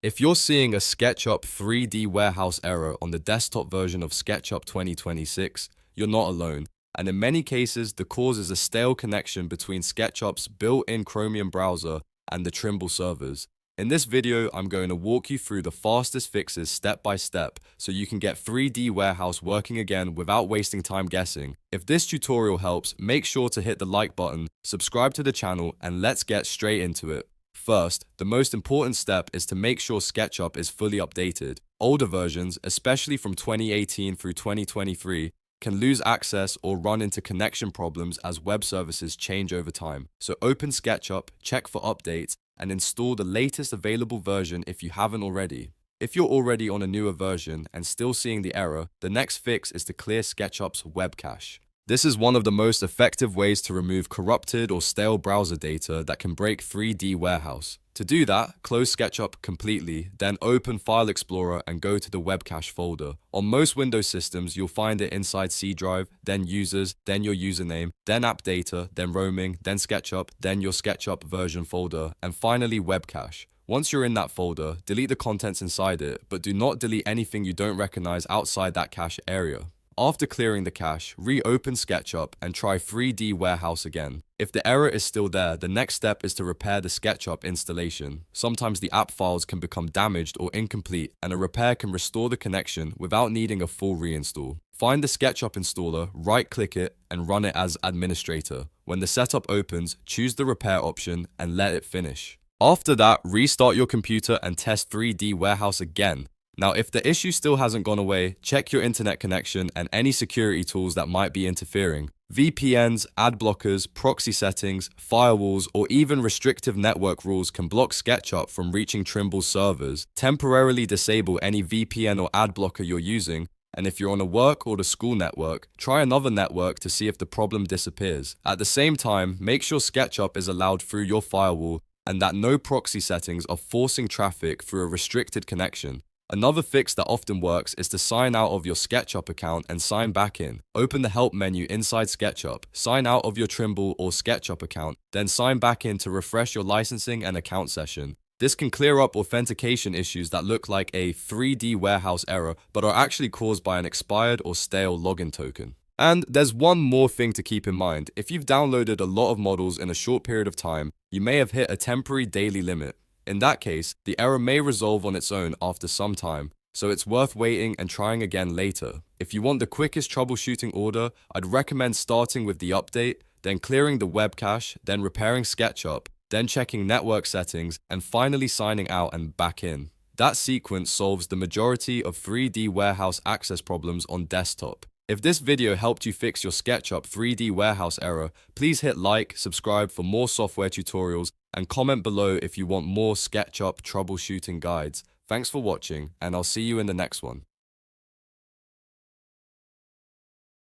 If you're seeing a SketchUp 3D warehouse error on the desktop version of SketchUp 2026, you're not alone. And in many cases, the cause is a stale connection between SketchUp's built-in Chromium browser and the Trimble servers. In this video, I'm going to walk you through the fastest fixes step by step so you can get 3D Warehouse working again without wasting time guessing. If this tutorial helps, make sure to hit the like button, subscribe to the channel, and let's get straight into it. First, the most important step is to make sure SketchUp is fully updated. Older versions, especially from 2018 through 2023, can lose access or run into connection problems as web services change over time. So open SketchUp, check for updates, and install the latest available version if you haven't already. If you're already on a newer version and still seeing the error, the next fix is to clear SketchUp's WebCache. This is one of the most effective ways to remove corrupted or stale browser data that can break 3D Warehouse. To do that, close SketchUp completely, then open File Explorer and go to the WebCache folder. On most Windows systems, you'll find it inside C drive, then Users, then your username, then App Data, then Roaming, then SketchUp, then your SketchUp version folder, and finally WebCache. Once you're in that folder, delete the contents inside it, but do not delete anything you don't recognize outside that cache area. After clearing the cache, reopen SketchUp and try 3D Warehouse again. If the error is still there, the next step is to repair the SketchUp installation. Sometimes the app files can become damaged or incomplete, and a repair can restore the connection without needing a full reinstall. Find the SketchUp installer, right-click it, and run it as administrator. When the setup opens, choose the repair option and let it finish. After that, restart your computer and test 3D Warehouse again. Now, if the issue still hasn't gone away, check your internet connection and any security tools that might be interfering. VPNs, ad blockers, proxy settings, firewalls, or even restrictive network rules can block SketchUp from reaching Trimble's servers. Temporarily disable any VPN or ad blocker you're using, and if you're on a work or the school network, try another network to see if the problem disappears. At the same time, make sure SketchUp is allowed through your firewall and that no proxy settings are forcing traffic through a restricted connection. Another fix that often works is to sign out of your SketchUp account and sign back in. Open the Help menu inside SketchUp, sign out of your Trimble or SketchUp account, then sign back in to refresh your licensing and account session. This can clear up authentication issues that look like a 3D Warehouse error but are actually caused by an expired or stale login token. And there's one more thing to keep in mind. If you've downloaded a lot of models in a short period of time, you may have hit a temporary daily limit. In that case, the error may resolve on its own after some time, so it's worth waiting and trying again later. If you want the quickest troubleshooting order, I'd recommend starting with the update, then clearing the web cache, then repairing SketchUp, then checking network settings, and finally signing out and back in. That sequence solves the majority of 3D Warehouse access problems on desktop. If this video helped you fix your SketchUp 3D Warehouse error, please hit like, subscribe for more software tutorials, and comment below if you want more SketchUp troubleshooting guides. Thanks for watching, and I'll see you in the next one.